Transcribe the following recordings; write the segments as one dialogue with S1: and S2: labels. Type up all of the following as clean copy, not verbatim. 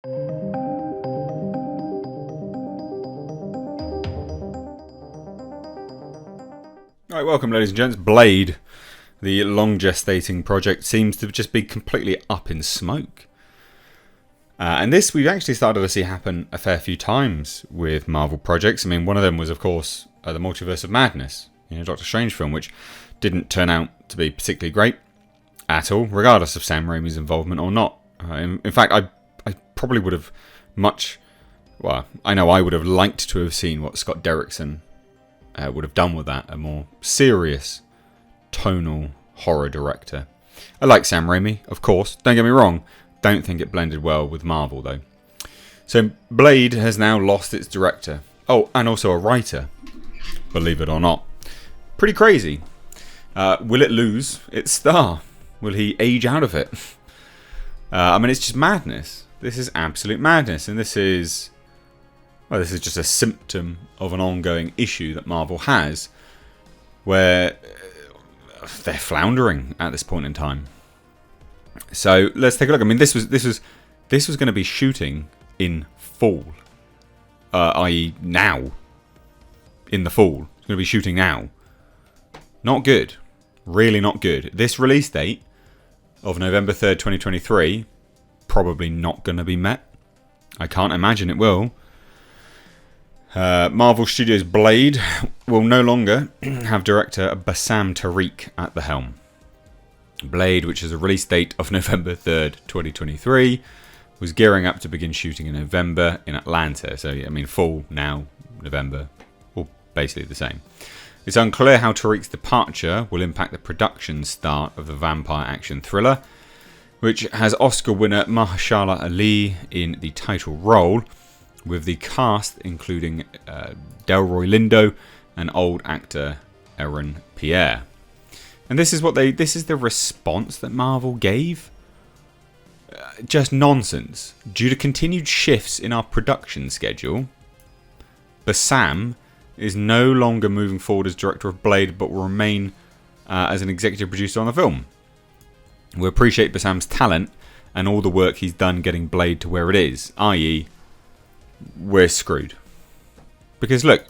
S1: Alright, welcome ladies and gents. Blade, the long gestating project, seems to just be completely up in smoke. And this we've actually started to see happen a fair few times with Marvel projects. I mean, one of them was, of course, the Multiverse of Madness, Doctor Strange film, which didn't turn out to be particularly great at all, regardless of Sam Raimi's involvement or not. In fact, I probably would have I know I would have liked to have seen what Scott Derrickson would have done with that, a more serious, tonal horror director. I like Sam Raimi, of course, don't get me wrong, don't think it blended well with Marvel though. So Blade has now lost its director. Oh, and also a writer, believe it or not. Pretty crazy. Will it lose its star? Will he age out of it? I mean, it's just madness. This is absolute madness, and this is just a symptom of an ongoing issue that Marvel has, where they're floundering at this point in time. So let's take a look. I mean, this was going to be shooting in fall, i.e., now. In the fall, it's going to be shooting now. Not good, really not good. This release date of November 3rd, 2023, probably not going to be met. I can't imagine it will. Marvel Studios' Blade will no longer have director Bassam Tariq at the helm. Blade, which has a release date of November 3rd, 2023, was gearing up to begin shooting in November in Atlanta. So, I mean, fall now, November, all basically the same. It's unclear how Tariq's departure will impact the production start of the vampire action thriller, which has Oscar winner Mahershala Ali in the title role, with the cast including Delroy Lindo and old actor Aaron Pierre. And this is the response that Marvel gave. Just nonsense. Due to continued shifts in our production schedule, Bassam is no longer moving forward as director of Blade, but will remain as an executive producer on the film. We appreciate Bassam's talent and all the work he's done getting Blade to where it is, i.e., we're screwed. Because look,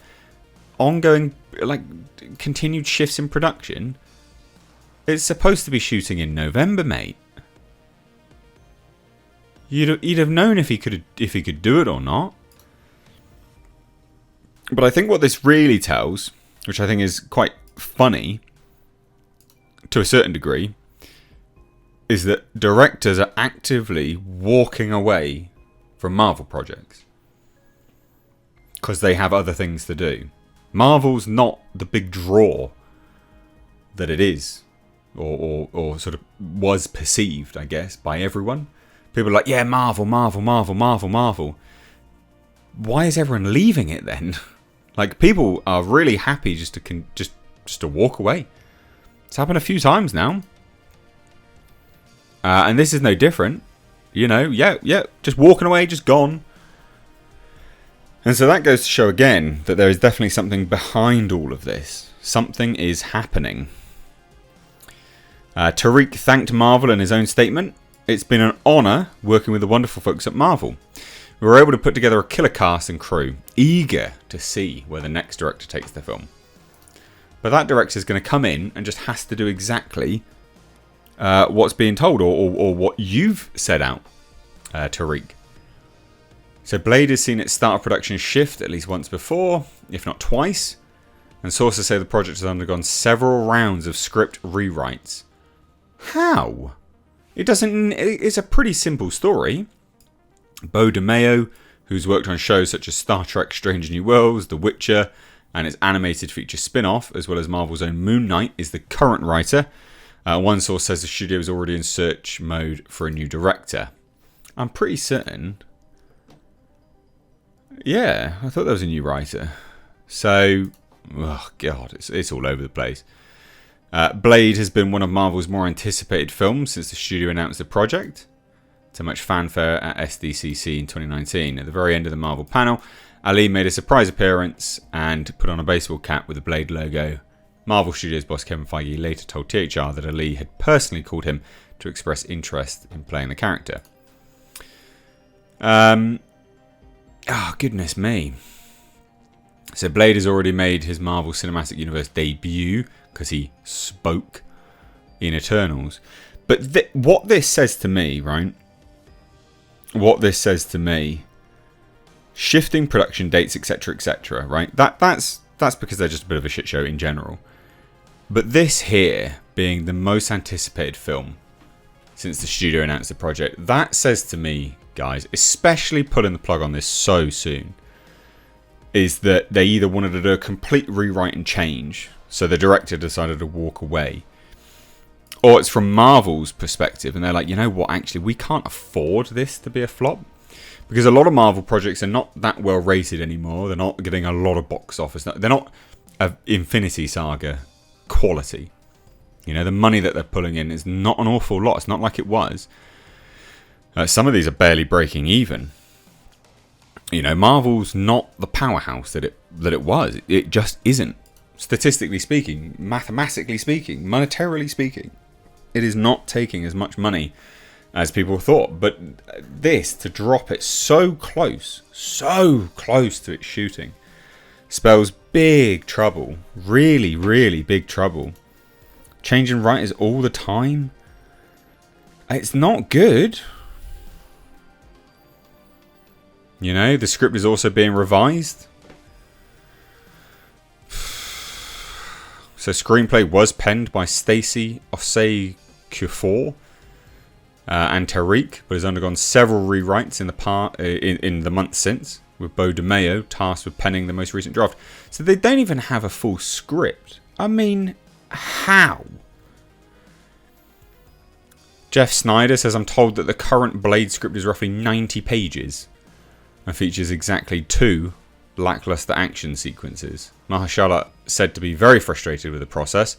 S1: ongoing, continued shifts in production, it's supposed to be shooting in November, mate. You'd have known if he could do it or not. But I think what this really tells, which I think is quite funny to a certain degree, is that directors are actively walking away from Marvel projects because they have other things to do. Marvel's not the big draw that it is, or sort of was perceived, I guess, by everyone. People are like, yeah, Marvel. Why is everyone leaving it then? Like, people are really happy just to walk away. It's happened a few times now. And this is no different. Just walking away, just gone. And so that goes to show again that there is definitely something behind all of this. Something is happening. Tariq thanked Marvel in his own statement. It's been an honour working with the wonderful folks at Marvel. We were able to put together a killer cast and crew, eager to see where the next director takes the film. But that director is going to come in and just has to do exactly what's being told, or what you've set out, Tariq. So Blade has seen its start of production shift at least once before, if not twice, and sources say the project has undergone several rounds of script rewrites. How? It's a pretty simple story. Beau DeMayo, who's worked on shows such as Star Trek Strange New Worlds, The Witcher, and its animated feature spin-off, as well as Marvel's own Moon Knight, is the current writer. One source says the studio is already in search mode for a new director. I'm pretty certain. Yeah, I thought there was a new writer. So, oh god, it's all over the place. Blade has been one of Marvel's more anticipated films since the studio announced the project. To much fanfare at SDCC in 2019. At the very end of the Marvel panel, Ali made a surprise appearance and put on a baseball cap with the Blade logo. Marvel Studios boss Kevin Feige later told THR that Ali had personally called him to express interest in playing the character. Oh, goodness me. So Blade has already made his Marvel Cinematic Universe debut because he spoke in Eternals. But what this says to me, right? What this says to me, shifting production dates, etc., right? That's because they're just a bit of a shit show in general. But this here being the most anticipated film since the studio announced the project, that says to me, guys, especially pulling the plug on this so soon, is that they either wanted to do a complete rewrite and change, so the director decided to walk away, or it's from Marvel's perspective and they're like, you know what, actually we can't afford this to be a flop, because a lot of Marvel projects are not that well rated anymore. They're not getting a lot of box office. They're not Infinity Saga quality. You know, the money that they're pulling in is not an awful lot. It's not like it was. Some of these are barely breaking even. You know, Marvel's not the powerhouse that it was. It just isn't. Statistically speaking, mathematically speaking, monetarily speaking, it is not taking as much money as people thought. But this, to drop it so close to its shooting, spells big trouble. Really, really big trouble. Changing writers all the time. It's not good. You know, the script is also being revised. So screenplay was penned by Stacey Osei-Kuffour and Tariq, but has undergone several rewrites in the months since, with Beau DeMayo tasked with penning the most recent draft. So they don't even have a full script. I mean, how? Jeff Snyder says, I'm told that the current Blade script is roughly 90 pages and features exactly 2 lackluster action sequences. Mahershala said to be very frustrated with the process,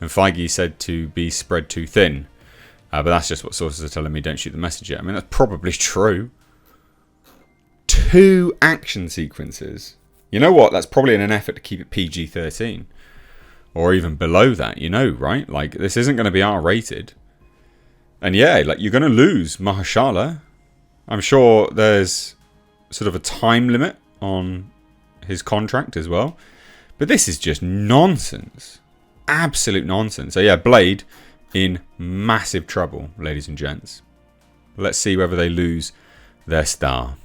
S1: and Feige said to be spread too thin. But that's just what sources are telling me. Don't shoot the messenger. I mean, that's probably true. 2 action sequences. You know what? That's probably in an effort to keep it PG-13. Or even below that, you know, right? Like, this isn't going to be R-rated. And yeah, like, you're going to lose Mahershala. I'm sure there's sort of a time limit on his contract as well. But this is just nonsense. Absolute nonsense. So yeah, Blade in massive trouble, ladies and gents. Let's see whether they lose their star.